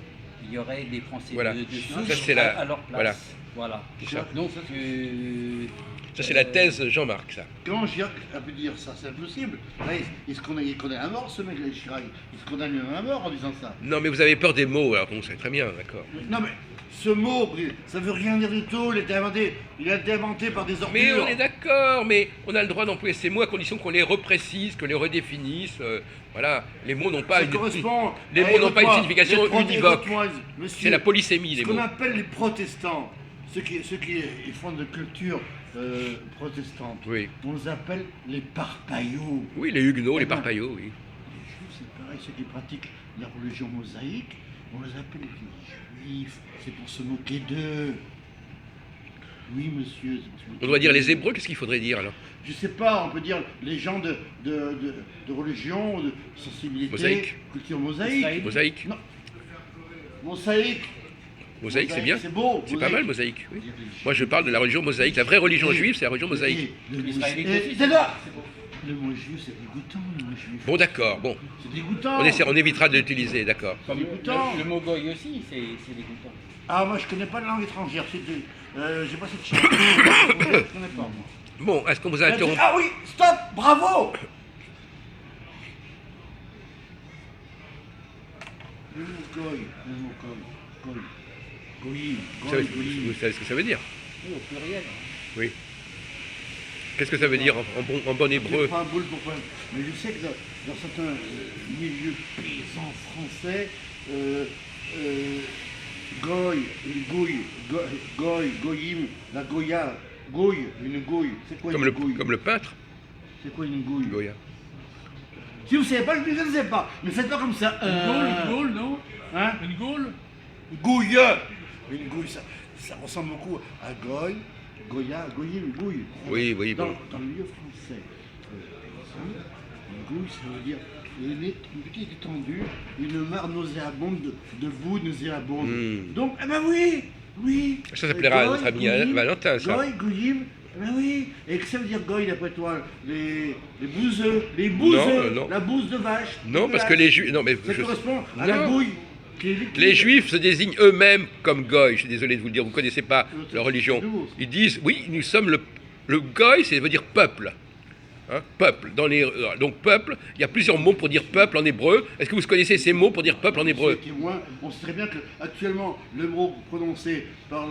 il y aurait des Français Voilà. de Ça, souche c'est la- à leur place. voilà. Voilà. C'est ça. Donc, Ça, c'est la thèse Jean-Marc, ça. Comment Chirac a pu dire ça? C'est impossible. Là, il condamne à mort, ce mec, Chirac. Il se condamne même à mort en disant ça. Non, mais vous avez peur des mots, alors bon, c'est très bien, d'accord. Non, mais ce mot, ça veut rien dire du tout. Il a été inventé par des ordures. Mais on est d'accord, mais on a le droit d'employer ces mots à condition qu'on les reprécise, qu'on les redéfinisse. Voilà, les mots n'ont pas Ça une, correspond. les mots n'ont pas une signification univoque. Monsieur, C'est la polysémie, les ce qu'on mots. appelle les protestants, ceux qui font de culture protestante, Oui. on les appelle les parpaillots. Oui, les huguenots, les Eh ben, parpaillots, oui. Les juifs, c'est pareil, ceux qui pratiquent la religion mosaïque, on les appelle les juifs. C'est pour se moquer d'eux. Oui, monsieur. C'est pour se moquer On doit dire d'eux. les hébreux, qu'est-ce qu'il faudrait dire alors? Je sais pas, on peut dire les gens de religion, de sensibilité, Mosaïque. culture mosaïque. Mosaïque. Non. Mosaïque. Mosaïque, c'est bien. C'est beau. C'est pas mal, mosaïque. Oui. Moi, je parle de la religion mosaïque. La vraie religion juive, c'est la religion mosaïque. L'israélite aussi, C'est là. Le mot juif, c'est dégoûtant, le mot juif. Bon, d'accord. Bon, C'est dégoûtant. on évitera de l'utiliser, d'accord. Comme dégoûtant. le mot goy aussi, c'est dégoûtant. Ah, moi, je connais pas de langue étrangère. J'ai pas cette chance. Je connais pas, moi. Bon, est-ce qu'on vous a interrompu? Ah oui, stop, bravo. Le mot goy, goy. Goyim, Vous savez, goyim. vous savez ce que ça veut dire? Oui, au pluriel. Oui. Qu'est-ce que ça veut dire en bon hébreu? Je pas un boule pour pas. Mais je sais que dans certains milieux paysans français, goyim, la goya, une gouille. C'est quoi Comme une gouille? le peintre? C'est quoi une gouille? Goya. Si vous ne savez pas, je ne sais pas. Mais faites pas comme ça. Une gaule, non? Hein? Une gaule? Gouille. Une gouille, ça ressemble beaucoup à goy, goya, goyim, gouille. Oui, oui, Dans, bon. dans le milieu français, une gouille, ça veut dire une petite étendue, une mare nauséabonde, de boue nauséabonde. Hmm. Donc, eh ben oui. Ça s'appellera Goy, notre ami goyim, Valentin, ça. Goy, goyim, eh ben oui. Et que ça veut dire goy d'après toi? Les bouseux, non. la bouse de vache. Non, de parce vache. que les juifs. Non, mais Ça je- correspond à la Non. gouille. Qui est liquide. Les juifs se désignent eux-mêmes comme goy. Je suis désolé de vous le dire, vous ne connaissez pas C'est leur religion. nouveau. Ils disent, oui, nous sommes le goy, ça veut dire peuple. Hein, peuple. Donc peuple, il y a plusieurs mots pour dire peuple en hébreu. Est-ce que vous connaissez ces mots pour dire peuple en hébreu? On sait très bien qu'actuellement, le mot prononcé par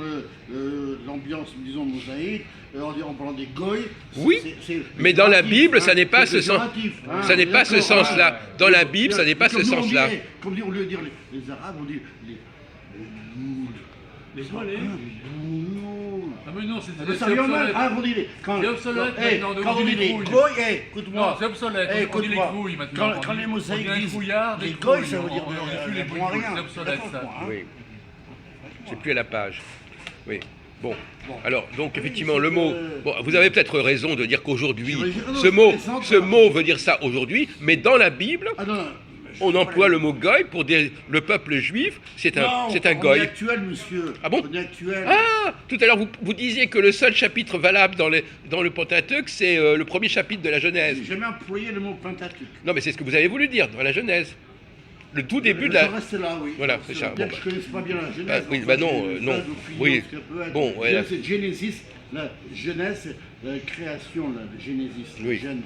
l'ambiance, disons, mosaïque, en parlant des goy, Oui, mais dans la Bible, ça n'est pas ce sens. Ça n'est pas ce sens-là. Dans la Bible, ça n'est pas ce sens-là. Comme on lieu de dire les Arabes, on dit les boules. Les quoi, les? Boules. Ah mais non, c'est Ça vient mal. Ah, on dit les. C'est obsolète maintenant, Quand on dit les grouilles. goy, Non, écoute-moi. c'est obsolète, Eh, on dit les écoute-moi. grouilles maintenant. Quand les mosaïques on dit un disent grouillard, des les goy, grouilles, ça veut dire on dit plus les bon grouilles, rien. c'est obsolète ça. D'accord, hein. Oui. C'est plus à la page. Oui. Bon. Bon. Alors, donc Oui, effectivement, c'est le mot. que- Bon, vous avez peut-être raison de dire qu'aujourd'hui, Je vais dire, non, ce mot, c'est simple. ce mot veut dire ça aujourd'hui, mais dans la Bible, Ah non, on emploie le mot goy pour dire le peuple juif. C'est un on est goy. actuel, monsieur. Ah bon? On est actuel. Ah, tout à l'heure, vous disiez que le seul chapitre valable dans le Pentateuque, c'est le premier chapitre de la Genèse. J'ai jamais employé le mot Pentateuque. Non, mais c'est ce que vous avez voulu dire dans la Genèse. Le tout début de la. Je reste là, oui. Voilà, c'est ça. Bien Bon, que je ne connaisse pas bien la Genèse. Bah, oui, enfin, bah non, c'est non. ça, d'opinion, Oui. ce que peut être. Bon, ouais, là. C'est Genesis, la Genèse, la création, la Genesis. Oui. Gène.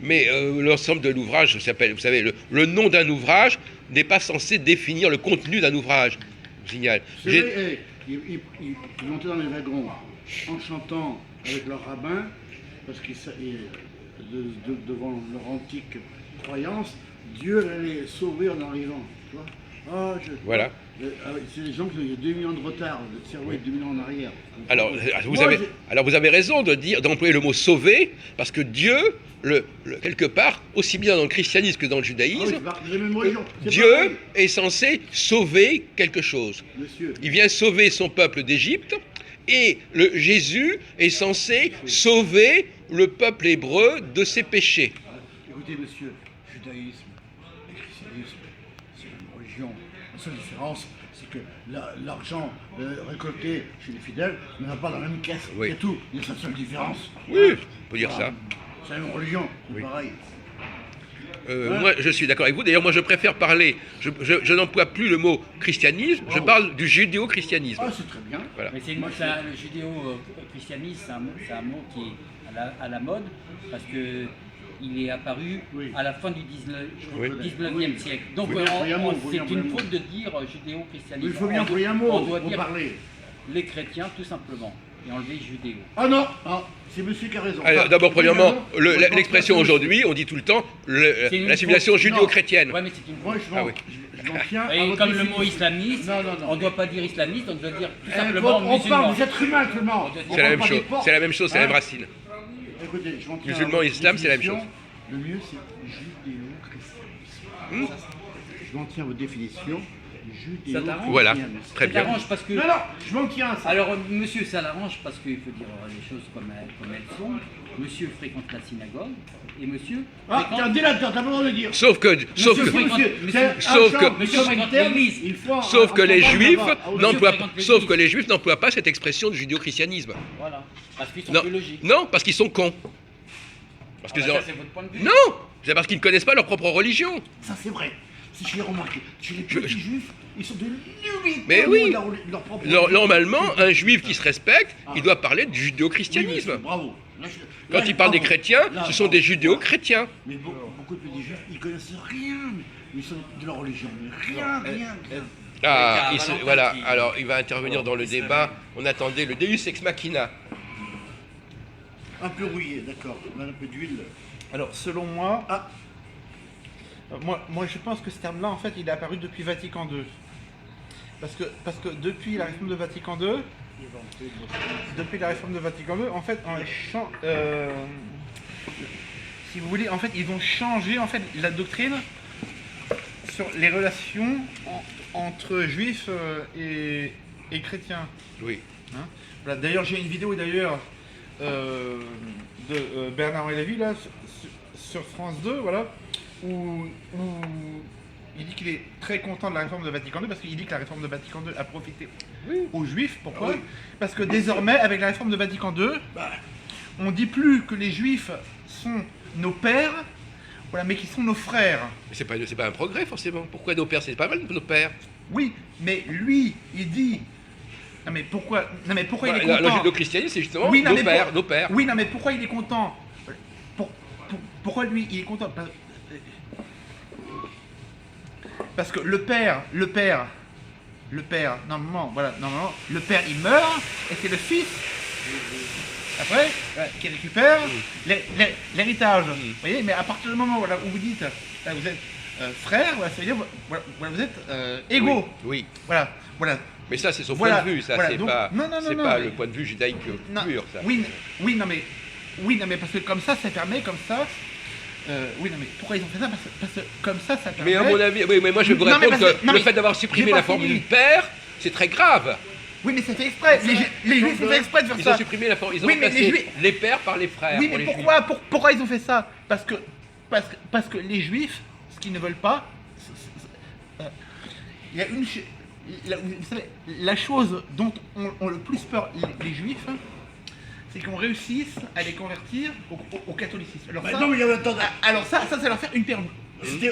Mais l'ensemble de l'ouvrage s'appelle, vous savez, le nom d'un ouvrage n'est pas censé définir le contenu d'un ouvrage. Je signale. C'est vrai, ils montaient dans les wagons en chantant avec leur rabbin, parce qu'ils devant leur antique croyance, Dieu allait les sauver en arrivant. Tu vois? Voilà. C'est des gens qui ont 2 millions de retard, le cerveau est 2 millions en arrière. Alors, Moi, vous avez raison d'employer le mot sauver, parce que Dieu, quelque part, aussi bien dans le christianisme que dans le judaïsme, j'ai même religion. C'est Dieu pareil, est censé sauver quelque chose. monsieur. Il vient sauver son peuple d'Égypte, et Jésus est censé sauver le peuple hébreu de ses péchés. Écoutez, monsieur, judaïsme et christianisme, c'est la même religion. La seule différence, c'est que l'argent récolté chez les fidèles ne va pas dans la même caisse. Oui. C'est tout. Il y a sa seule différence. Oui, on peut dire ça. C'est la même religion, c'est Oui. pareil. Moi, je suis d'accord avec vous. D'ailleurs, moi, je préfère parler. Je n'emploie plus le mot christianisme. Je parle du judéo-christianisme. Ah, c'est très bien. Voilà. Mais le judéo-christianisme, c'est un mot qui est à la mode parce que il est apparu à la fin du 19e siècle. Donc c'est une faute de dire judéo-christianisme. Il faut bien employer un mot on doit pour dire parler. Les chrétiens tout simplement et enlever judéo. Ah non, c'est monsieur qui a raison. Alors, d'abord, premièrement, l'expression aujourd'hui, on dit tout le temps l'assimilation judéo-chrétienne. Ouais, mais c'est une Moi, faute. je m'en tiens à Et votre comme le définition. mot islamiste, Non. on ne doit pas dire islamiste, on doit dire tout simplement On musulman. parle des êtres humains, Clément. C'est la même chose. C'est la même chose, c'est la même racine. Écoutez, je m'en tiens à Musulman, votre islam, c'est la même définition. chose. Le mieux, c'est judéo-christianisme. Je m'en tiens à votre définition. Ça t'arrange ? Voilà, très Ça bien. t'arrange parce que. Non, je m'en tiens à ça. Alors, monsieur, ça l'arrange parce qu'il faut dire les choses comme elles sont. Monsieur fréquente la synagogue et monsieur. Ah, t'es un délateur, t'as pas le droit de le dire. Sauf que les Juifs n'emploient pas cette expression de judéo-christianisme. Voilà. Parce qu'ils sont Non, plus logiques. non, parce qu'ils sont cons. Parce que Ça, c'est votre point de vue. non, c'est parce qu'ils ne connaissent pas leur propre religion. Ça, c'est vrai. Si je l'ai remarqué. Chez les petits juifs, ils sont de nullité. Mais oui. Leur propre religion. Normalement, un juif qui se respecte, il doit parler du judéo-christianisme. Oui, bravo. Quand il parle des chrétiens, ce sont des judéo-chrétiens. Mais beaucoup de petits juifs, ils connaissent rien. Ils sont de leur religion. Mais rien. Ah, Avec un voilà, Valentin qui- alors il va intervenir dans le débat. On attendait le Deus ex machina. Un peu rouillé, d'accord. On a un peu d'huile. Alors, selon moi, moi je pense que ce terme-là, en fait, il est apparu depuis Vatican II. Parce que depuis la réforme de Vatican II, en fait, si vous voulez, en fait, ils vont changer en fait la doctrine sur les relations entre juifs et chrétiens. Oui. Hein, voilà, d'ailleurs, j'ai une vidéo de Bernard Lévy là sur France 2, voilà, où il dit qu'il est très content de la réforme de Vatican II parce qu'il dit que la réforme de Vatican II a profité aux Juifs. Pourquoi ? Parce que désormais, avec la réforme de Vatican II, on dit plus que les Juifs sont nos pères, voilà, mais qu'ils sont nos frères. Mais c'est pas un progrès forcément. Pourquoi nos pères? C'est pas mal nos pères. Oui, mais lui, il dit. Non mais pourquoi il est Le content? judéo-christianisme, c'est justement Oui, non, mais nos pères. Oui, non, mais pourquoi il est content? Pourquoi lui, il est content? Parce que le père, normalement, le père il meurt et c'est le fils, après, qui récupère l'héritage. Vous voyez, mais à partir du moment où vous dites, là, vous êtes frère, ça veut dire, vous êtes égaux. Oui. Voilà. Mais ça, c'est son Voilà, point de vue, ça, voilà, c'est donc- pas, non, c'est non, pas mais- le point de vue judaïque pur, ça. Oui, non, mais parce que comme ça permet, comme ça. Oui, non, mais pourquoi ils ont fait ça? Parce que comme ça permet. Mais à mon avis, oui, mais moi je vais vous Non, mais répondre parce que que- non, le mais fait d'avoir supprimé j'ai pas la forme fini. du père, c'est très grave. Oui, mais c'est fait exprès. Les Juifs, c'est fait exprès de faire Ils ça. ont supprimé la forme, ils ont Oui, mais les remplacé Juifs- les pères par les frères. Oui, pour mais les pourquoi ils ont fait ça? Parce que les Juifs, ce qu'ils ne veulent pas, il y a une. Vous savez, la chose dont ont le plus peur les Juifs, c'est qu'on réussisse à les convertir au catholicisme. Alors ça, Non, mais attends. alors ça leur fait une paire.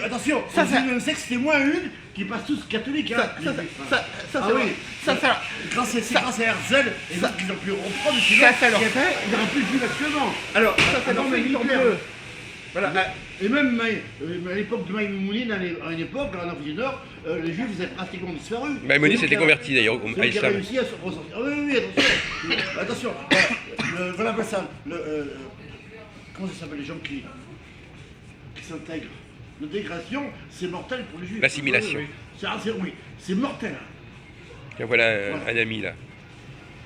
Attention, Ça, au ça- 19e siècle, c'était moins une qui passe tous catholiques. Hein, les Juifs, hein. Ah oui. ça, Grâce à Herzl, et donc ils ont pu reprendre, sinon, ça leur il y a- fait- il n'y aura plus de Juifs actuellement. alors ça leur non, fait mais une Hitler, mieux. Voilà. Et même à l'époque de Maïmounine, à une époque, en Afrique du Nord, les Juifs ils avaient pratiquement disparu. Maïmonide C'est s'était lui qui a- converti d'ailleurs c'est à lui qui a l'islam. réussi à se ressortir. Ah oui, attention. Attention. Voilà, appelle ça. Comment ça s'appelle les gens qui s'intègrent? L'intégration, c'est mortel pour les Juifs. L'assimilation. Oui, c'est mortel. Tiens, voilà un ami là.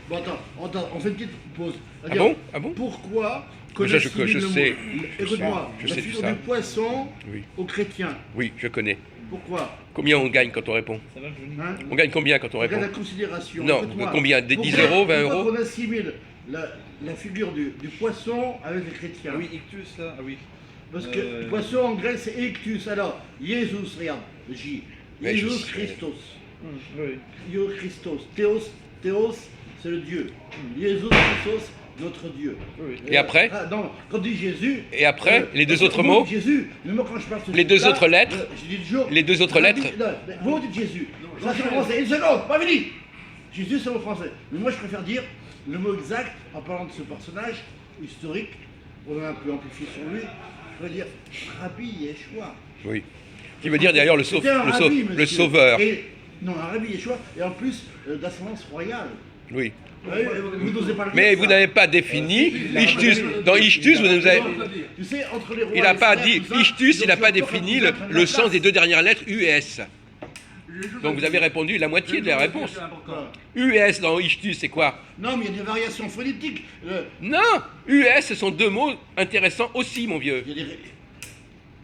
Bon, attends, on fait une petite pause. Ah bon? Ah bon? Pourquoi Déjà, je assimile le mot- sais. Écoute-moi, Je la sais figure ça. du poisson Oui. aux chrétiens. Oui, je connais. Pourquoi? Combien on gagne quand on répond? Hein? On gagne combien quand on Regarde répond? la considération. Non, Écoute-moi. combien? Des 10 Pourquoi- euros, 20 pourquoi euros? on assimile la figure du poisson avec les chrétiens? Ah oui, ictus, là, ah oui. Parce que poisson en grec c'est ictus. Alors, Jésus, regarde, J. Mais je Jésus sais. Christos. Oui. Jésus Christos. Théos, c'est le Dieu. Jésus Christos, notre Dieu. Et après Non, quand on dit Jésus. Et après, les deux autres mots Jésus, mais moi quand je parle de Les deux autres lettres j'ai dit toujours. Les deux autres lettres Vous dites Jésus. Ça c'est en français. Une seconde, pas fini. Jésus c'est en français. Mais moi je préfère dire le mot exact en parlant de ce personnage historique. On a un peu amplifié sur lui. Je veux dire Rabbi Yeshua. Oui. Qui veut dire d'ailleurs le sauveur. Non, un Rabbi Yeshua, et en plus d'ascendance royale. Oui. Vous n'osez pas le Mais dire, vous ça. n'avez pas défini Ichtus. Dans Ichtus, vous nous avez... Tu sais, entre les rois Il n'a et pas les dit, frères, tout ça, Ichtus, il n'a ils pas ont défini encore le sens place. des deux dernières lettres US. Donc vous avez répondu la moitié de la réponse. Voilà. US dans Ichtus, c'est quoi? Non, mais il y a des variations phonétiques. Non, US, ce sont deux mots intéressants aussi, mon vieux. Il y a des...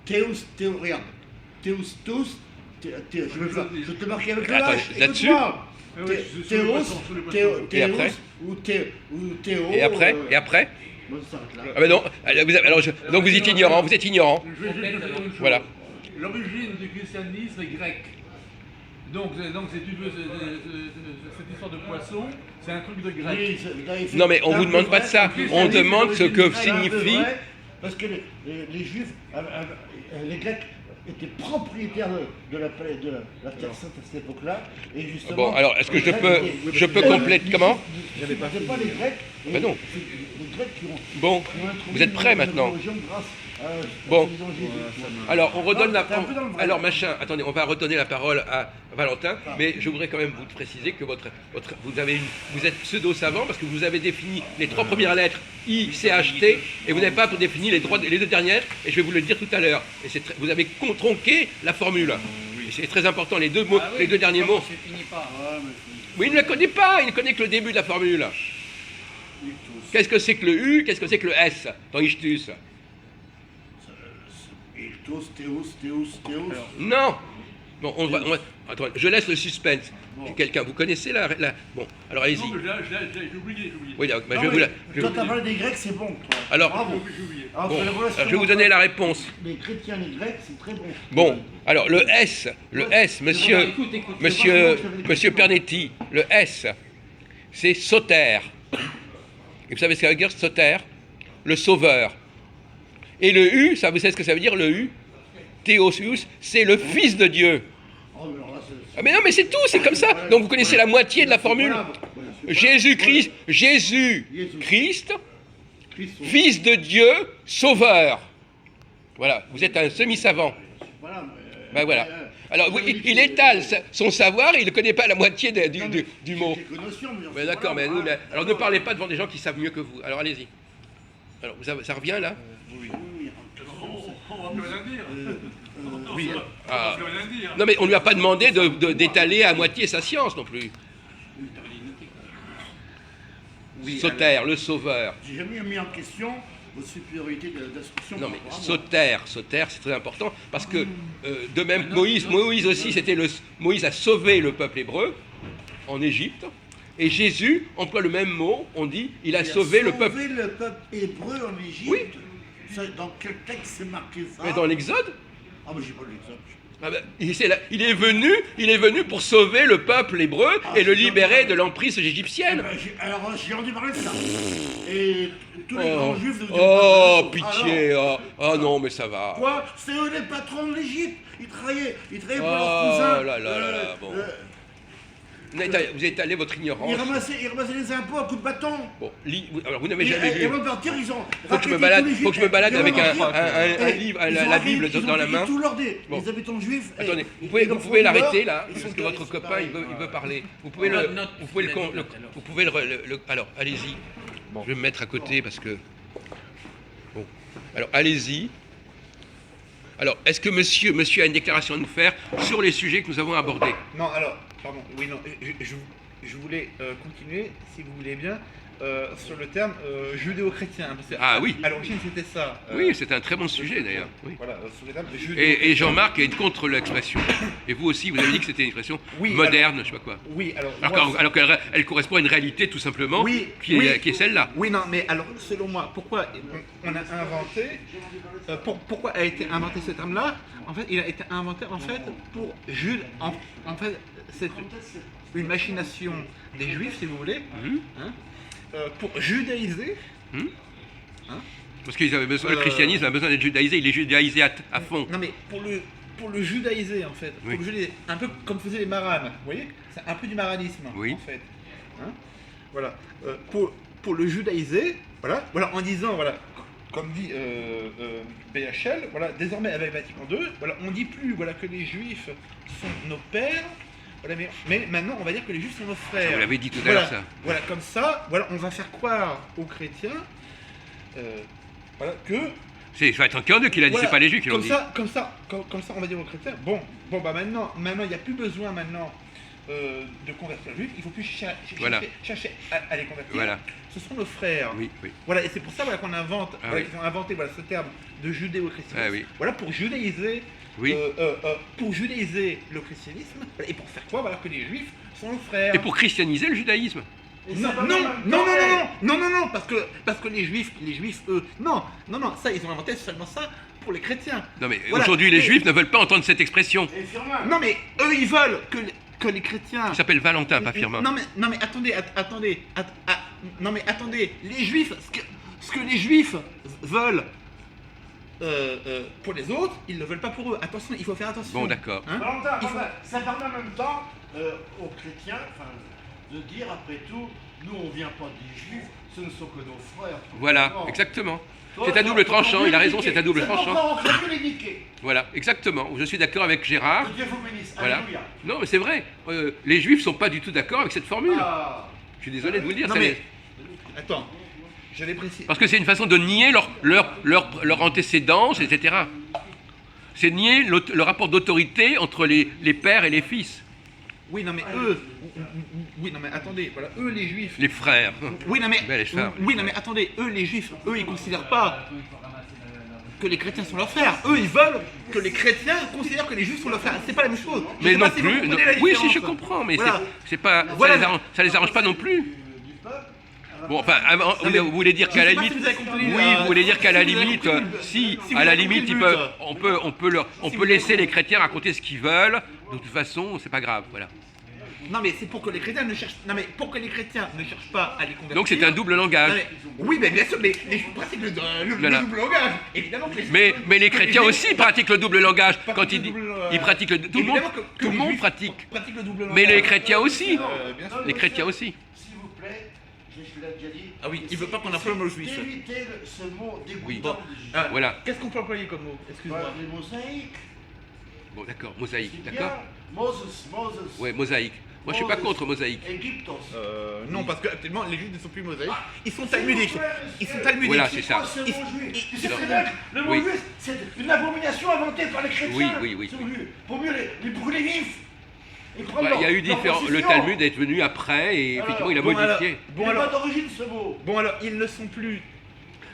Théos, regarde. Théos, je te marquais avec le Attends, H. là-dessus Écoute-moi. oui, Théos, Et après ou Théo. Et après Et après Bon, ça s'arrête là. Ah ben non, donc vous êtes ignorant, vous êtes ignorant. Je vais juste dire une chose. Voilà. L'origine du christianisme est grecque. Donc si tu veux, cette histoire de poisson, c'est un truc de grec. Oui, Non, mais on vous demande pas de ça. On demande ce que signifie... Parce que les Juifs, les Grecs étaient propriétaires de la Terre Sainte à cette époque-là. Et justement. Bon, alors, est-ce que je peux compléter comment? J'avais pas les Grecs. Ben non. C'est les Grecs qui ont. Bon, vous êtes prêts maintenant? Bon. Alors, on redonne la parole. Alors, machin, attendez, on va redonner la parole à Valentin, mais je voudrais quand même vous préciser que vous êtes pseudo-savant parce que vous avez défini les trois premières lettres I, C, H, T, et vous n'avez pas défini les deux dernières, et je vais vous le dire tout à l'heure. Et vous avez tronqué la formule. Et c'est très important, les deux mots, les deux derniers mots. Je finis pas. Oui, il ne le connaît pas, il ne connaît que le début de la formule. Qu'est-ce que c'est que le U, qu'est-ce que c'est que le S dans Ichtus? Théos. Non. Bon, attends, je laisse le suspense. Quelqu'un, vous connaissez la... Bon, alors allez-y. Non, mais j'ai oublié. Oui, donc, bah, je vais vous la... Toi, t'as parlé des Grecs, c'est bon. Toi. Alors, Bravo. J'ai oublié. Alors, bon, sur les relations alors, je vais vous donner la réponse. Les chrétiens, les Grecs, c'est très bon. Bon, alors le S, monsieur Pernetti, le S, c'est Soter. Et vous savez ce que ça veut dire Soter? Le sauveur. Et le U, ça, vous savez ce que ça veut dire le U? Théosius, c'est le Fils de Dieu. Oh, mais alors là, Ah mais non, mais c'est tout, c'est comme ça. Donc vous connaissez la moitié de la formule. Jésus-Christ, Jésus-Christ, Fils de Dieu, Sauveur. Voilà, vous êtes un semi-savant. Voilà. Ben voilà. Alors oui, il étale son savoir et il ne connaît pas la moitié du mot. Mais d'accord, mais, alors ne parlez pas devant des gens qui savent mieux que vous. Alors allez-y. Alors ça revient là? On va plus rien dire. Oui. On va plus rien dire. Non mais on ne lui a pas demandé d'étaler à moitié sa science non plus. Soter, le sauveur. J'ai jamais mis en question votre supériorité d'instruction. Non mais Soter, c'est très important parce que de même Moïse aussi Moïse a sauvé le peuple hébreu en Égypte et Jésus emploie le même mot, on dit il a sauvé le peuple hébreu en Égypte. Oui. Dans quel texte c'est marqué ça? Mais dans l'Exode. Ah mais j'ai pas l'exode. Ah ben, il est venu pour sauver le peuple hébreu et le libérer de l'emprise égyptienne. Alors j'ai entendu parler de ça. Et tous les grands juifs de Oh, pitié. Oh non, mais ça va. Quoi? C'est eux les patrons de l'Égypte. Ils travaillaient pour leurs cousins. Oh là là, bon. Vous étalez votre ignorance. Ils ramassaient les impôts à coups de bâton. Bon, alors vous n'avez jamais vu. Avant de partir, ils ont. Faut que je me balade avec un livre, la Bible dans la main. Tous Bon. les habitants juifs. Attendez, vous pouvez l'arrêter là, parce que votre copain il veut parler. Vous pouvez alors allez-y. Je vais me mettre à côté parce que. Bon, alors allez-y. Alors, est-ce que monsieur a une déclaration à nous faire sur les sujets que nous avons abordés? Non, alors, pardon, oui, non, je voulais continuer, si vous voulez bien, sur le terme judéo-chrétien. Parce que, Ah oui. À l'origine, c'était ça. Oui, c'est un très bon sujet d'ailleurs. Oui. Voilà, sur le terme judéo-chrétien. Et Jean-Marc est contre l'expression. Et vous aussi, vous avez dit que c'était une expression moderne, je sais pas quoi. Oui, alors qu'elle correspond à une réalité tout simplement qui est celle-là. Oui, non, mais alors, selon moi, pourquoi on a inventé, pourquoi a été inventé ce terme-là? En fait, il a été inventé en fait pour Jude. En fait, une machination des Juifs, si vous voulez, Mhm. hein, pour judaïser. Mhm. Hein. Parce qu'ils avaient besoin, le christianisme a besoin d'être judaïsé, il est judaïsé à fond. Non mais pour le judaïser en fait, Oui. pour le judaïser, un peu comme faisaient les maranes, vous voyez, c'est un peu du maranisme Oui. en fait. Hein, voilà, pour le judaïser, voilà, en disant voilà, comme dit BHL, voilà, désormais avec Vatican II, voilà, on dit plus voilà que les Juifs sont nos pères. Voilà, mais maintenant, on va dire que les Juifs sont nos frères. Vous l'avez dit tout à Voilà, l'heure, ça. Voilà, comme ça, voilà, on va faire croire aux chrétiens voilà, que... C'est Vatican II qui l'a dit, voilà, c'est pas les Juifs qui l'ont dit. Comme ça, on va dire aux chrétiens, bon bah maintenant, il n'y a plus besoin maintenant de convertir les Juifs, il ne faut plus Voilà. chercher à les convertir. Voilà. Ce sont nos frères. Oui, oui. Voilà, et c'est pour ça voilà, qu'on invente, Ah voilà, oui. qu'ils ont inventé voilà, ce terme de judéo-christianisme. Ah oui. Voilà, pour judaïser, Oui. pour judaïser le christianisme, voilà, et pour faire quoi voilà, que les Juifs sont nos frères. Et pour christianiser le judaïsme. Non, parce que les juifs, eux, non, ça, ils ont inventé seulement ça pour les chrétiens. Non mais Voilà. aujourd'hui les Et- Juifs ne veulent pas entendre cette expression. Et Firmin, Non, mais eux, ils veulent que les chrétiens... Il s'appelle Valentin, pas Firmin. Non, mais attendez, les juifs, ce que les juifs veulent pour les autres, ils ne le veulent pas pour eux. Attention, il faut faire attention. Bon, d'accord. Hein Valentin, Il faut- ça permet en même temps aux chrétiens de dire après tout, nous on vient pas des juifs, ce ne sont que nos frères. Voilà, Non. exactement. Toi, C'est à toi, double toi, tranchant, mieux il a raison, niquer. c'est à double C'est tranchant. encore mieux les niquer. Voilà, exactement. Je suis d'accord avec Gérard. Que Dieu vous bénisse. Voilà. Alléluia. Non mais c'est vrai, les Juifs sont pas du tout d'accord avec cette formule. Ah. Je suis désolé de vous le dire. Non, ça mais... les- Attends, je l'ai précisé. Parce que c'est une façon de nier leur antécédence, etc. C'est nier le rapport d'autorité entre les pères et les fils, Oui, non, mais eux... Oui, non, mais attendez, voilà, eux, les juifs... les frères. Oui, non, mais... Belle femme. Oui, non, mais attendez, eux, les juifs, eux, ils considèrent pas que les chrétiens sont leurs frères. Eux, ils veulent que les chrétiens considèrent que les juifs sont leurs frères. C'est pas la même chose. Je Mais sais non pas si vous plus. comprenez la Oui, si je différence. comprends, mais Voilà. c'est pas. Voilà. Ça les arrange pas non plus. Bon, enfin, mais vous voulez dire je qu'à sais la pas limite, si vous avez compris, oui, vous voulez dire qu'à la si vous avez limite, compris le- si, si vous à la avez compris limite, le but. on peut laisser les chrétiens raconter ce qu'ils veulent. De toute façon, c'est pas grave, voilà. Non, mais c'est pour que les chrétiens ne cherchent... Non, mais pour que les chrétiens ne cherchent pas à les convertir... Donc c'est un double langage. Non, mais- Oui, mais bien sûr, mais les juifs pratiquent le Voilà. double langage. Évidemment que les juifs... Mais les chrétiens juifs aussi pratiquent le double langage. pratiquent Quand le ils disent, double, ils pratiquent le, tout le monde, évidemment que tout le les monde juifs pratique. pratiquent le double langage. Mais les chrétiens aussi. Bien sûr. Les chrétiens aussi. S'il vous plaît, je l'ai déjà dit. Ah oui, il veut pas qu'on emploie le mot juif. D'éviter ce mot dégoûtant Oui. des juifs. Ah, Voilà. Qu'est-ce qu'on peut employer comme mot? Excuse-moi. Voilà, les mosaïques, Bon, d'accord, mosaïque, c'est d'accord. bien. Moses. Ouais, mosaïque. Moi, je suis pas contre mosaïque. Egyptos. Non, parce qu'actuellement, les juifs ne sont plus mosaïques. Ils sont talmudiques. Ils sont talmudiques. Voilà, c'est ça. Quoi, ce mot juif Tu sais Non. très bien que le mot Oui. juif, c'est une abomination inventée par les chrétiens. Oui. C'est voulu. Pour mieux les brûler vifs. Et prendre Bah, il y a eu leur différents. Le position. Talmud est venu après et effectivement, il a Bon, modifié. Il n'est pas d'origine ce mot. Bon, alors, ils ne sont plus.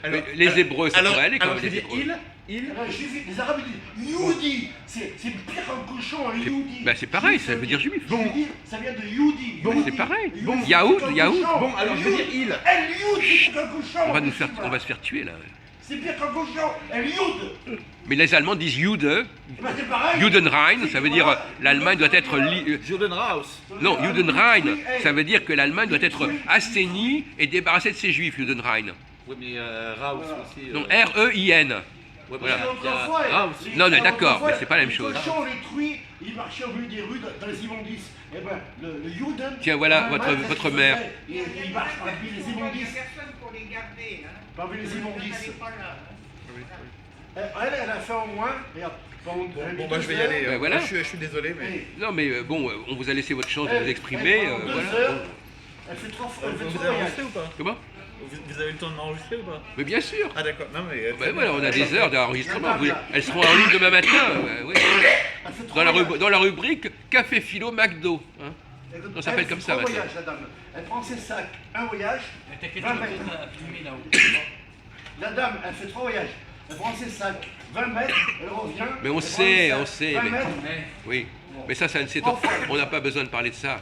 Mais les Hébreux, ça pourrait aller quand alors, même, je veux les dire, Hébreux. Les Arabes ils disent Youdi. C'est pire qu'un cochon, un Youdi. Bah, c'est pareil, ça veut dire juif. Youdi, ça vient de Youdi. Bon, Youdi. c'est pareil. Youdi, Bon, c'est Yaoud, qu'un Yaoud. cochon. Bon, alors, je veux dire, il. El Youd, c'est qu'un cochon. On va se faire tuer là. C'est pire qu'un cochon. El Youd. Mais les Allemands disent Jude. Eh ben, c'est pareil. Judenrein, ça veut dire l'Allemagne doit être Judenraus. non, Judenrein, ça veut dire que l'Allemagne doit être assainie et débarrassée de ses juifs, Judenrein. Oui, mais Raus aussi. Non, R-E-I-N. Ouais, Voilà. Autrefois, Raus. Non, mais les- d'accord, autrefois, mais c'est pas la même chose. Les cochons, les truies, ils marchaient au milieu des rues, dans les immondices. Eh ben, le Juden. Tiens, voilà, en Allemagne, votre c'est ce mère. qu'il fait. Il marche parmi les immondices. personne pour les garder. Hein. Parmi les Vous immondices. n'allez pas là. Elle a fait au moins. Regarde. Bon, bah, je vais y aller. Ben, voilà. Je suis désolé, mais. Non, mais bon, on vous a laissé votre chance de vous exprimer. Voilà. Bon. Elle fait trop Vous avez voyages. enregistré ou pas? Comment Vous avez le temps de m'enregistrer ou pas? Mais bien sûr. Ah, d'accord. Non, mais. Ben voilà, on a des heures d'enregistrement. Elles seront en ligne demain matin. Ouais. Elle fait trop Dans voyages. la rubrique Café Philo McDo. Hein. Elle ça s'appelle comme ça, fait trois maintenant. voyages, la dame. Elle prend ses sacs, un voyage, T'inquiète 20 pas, mètres. à filmer là-haut. La dame, elle fait trois voyages. Elle prend ses sacs, 20 mètres, elle revient. Mais on elle prend sait, les on sacs, sait, 20 mais- mètres. Oui. Mais ça c'est on n'a pas besoin de parler de ça.